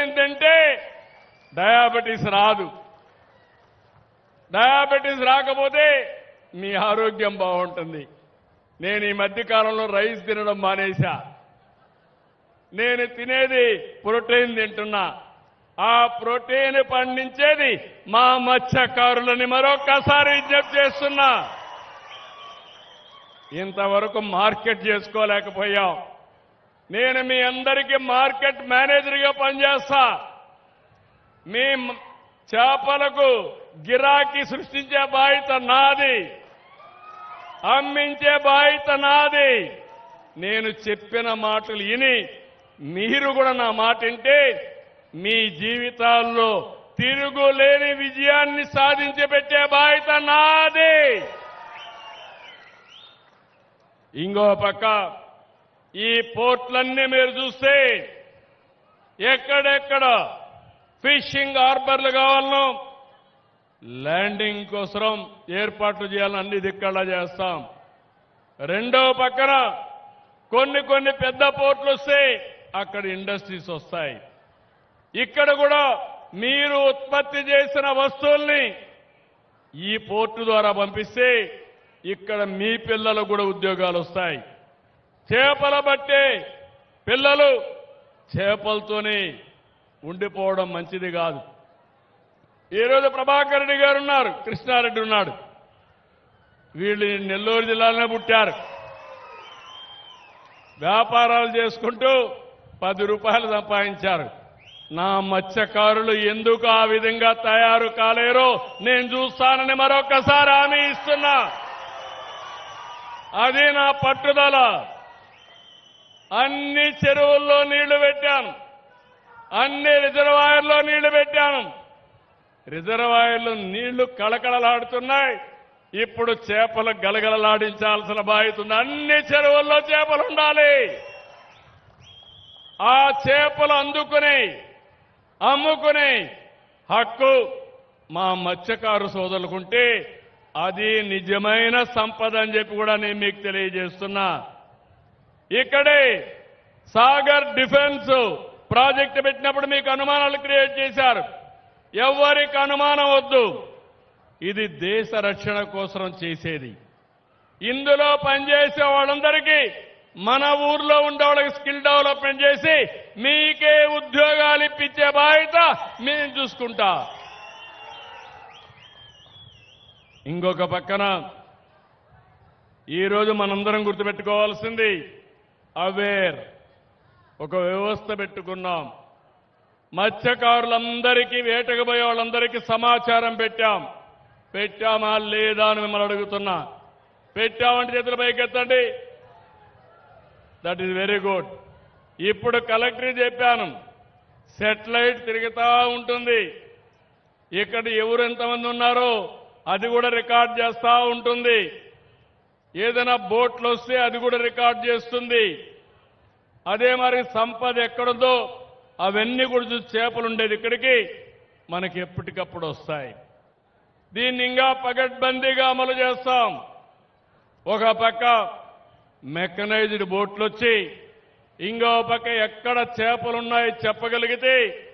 Protein తింటే diabetes రాదు. Diabetes రాకపోతే మీ ఆరోగ్యం బాగుంటుంది. నేను ఈ మధ్య కాలంలో రైస్ తినడం మానేశా. నేను తినేది ప్రోటీన్ తింటున్నా. ఆ ప్రోటీన్ పండించేది మా మత్స్యకారులని మరొక్కసారి విజ్ఞప్తి చేస్తున్నా. ఇంతవరకు మార్కెట్ చేసుకోలేకపోయాం. నేను మీ అందరికీ మార్కెట్ మేనేజర్గా పనిచేస్తా. మీ చేపలకు గిరాకీ సృష్టించే బాధ్యత నాది, అమ్మించే బాధ్యత నాది. నేను చెప్పిన మాటలు విని మీరు కూడా నా మాట వింటే మీ జీవితాల్లో తిరుగులేని విజయాన్ని సాధించి పెట్టే బాధ్యత నాది. ఇంకో పక్క ఈ పోర్ట్లన్నీ మీరు చూస్తే ఎక్కడెక్కడ ఫిషింగ్ హార్బర్లు కావాలనో ల్యాండింగ్ కోసం ఏర్పాట్లు చేయాలని అన్ని దిక్కలా చేస్తాం. రెండో పక్కన కొన్ని పెద్ద పోర్ట్లు వస్తే అక్కడ ఇండస్ట్రీస్ వస్తాయి. ఇక్కడ కూడా మీరు ఉత్పత్తి చేసిన వస్తువుల్ని ఈ పోర్టు ద్వారా పంపిస్తే ఇక్కడ మీ పిల్లలకు కూడా ఉద్యోగాలు వస్తాయి. చేపల బట్టే పిల్లలు చేపలతోనే ఉండిపోవడం మంచిది కాదు. ఈరోజు ప్రభాకర్ రెడ్డి గారు ఉన్నారు, కృష్ణారెడ్డి ఉన్నాడు. వీళ్ళు నెల్లూరు జిల్లాలోనే పుట్టారు. వ్యాపారాలు చేసుకుంటూ 10 రూపాయలు సంపాదించారు. నా మత్స్యకారులు ఎందుకు ఆ విధంగా తయారు కాలేరో నేను చూస్తానని మరొకసారి హామీ ఇస్తున్నా. అది నా పట్టుదల. అన్ని చెరువుల్లో నీళ్లు పెట్టాను, అన్ని రిజర్వాయర్లో నీళ్లు పెట్టాను. రిజర్వాయర్లు నీళ్లు కళకళలాడుతున్నాయి. ఇప్పుడు చేపలు గలగలలాడించాల్సిన బాధ్యత ఉంది. అన్ని చెరువుల్లో చేపలు ఉండాలి. ఆ చేపలు అందుకుని అమ్ముకునే హక్కు మా మత్స్యకారు సోదరులకుంటే అది నిజమైన సంపద అని చెప్పి కూడా నేను మీకు తెలియజేస్తున్నా. ఇక్కడే సాగర్ డిఫెన్స్ ప్రాజెక్టు పెట్టినప్పుడు మీకు అనుమానాలు క్రియేట్ చేశారు. ఎవరికి అనుమానం వద్దు. ఇది దేశ రక్షణ కోసం చేసేది. ఇందులో పనిచేసే వాళ్ళందరికీ మన ఊర్లో ఉండే వాళ్ళకి స్కిల్ డెవలప్మెంట్ చేసి మీకే ఉద్యోగాలు ఇప్పించే బాధ్యత మేము చూసుకుంటా. ఇంకొక పక్కన ఈరోజు మనందరం గుర్తుపెట్టుకోవాల్సింది అవేర్ ఒక వ్యవస్థ పెట్టుకున్నాం. మత్స్యకారులందరికీ వేటకు పోయే వాళ్ళందరికీ సమాచారం పెట్టామా లేదా అని మిమ్మల్ని అడుగుతున్నా. పెట్టామంటే చేతులు పైకెత్తండి. That is very good. ఇప్పుడు కలెక్టర్ చెప్పాను, సెటిలైట్ తిరుగుతూ ఉంటుంది. ఇక్కడ ఎవరు ఎంతమంది ఉన్నారో అది కూడా రికార్డ్ చేస్తూ ఉంటుంది. ఏదైనా బోట్లు వస్తే అది కూడా రికార్డ్ చేస్తుంది. అదే మరి సంపద ఎక్కడుందో అవన్నీ కూడా చూసి చేపలు ఉండేది ఇక్కడికి మనకి ఎప్పటికప్పుడు వస్తాయి. దీన్ని ఇంకా పగడ్బందీగా అమలు చేస్తాం. ఒక పక్క మెకనైజ్డ్ బోట్లు వచ్చి ఇంకో పక్క ఎక్కడ చేపలున్నాయి చెప్పగలిగితే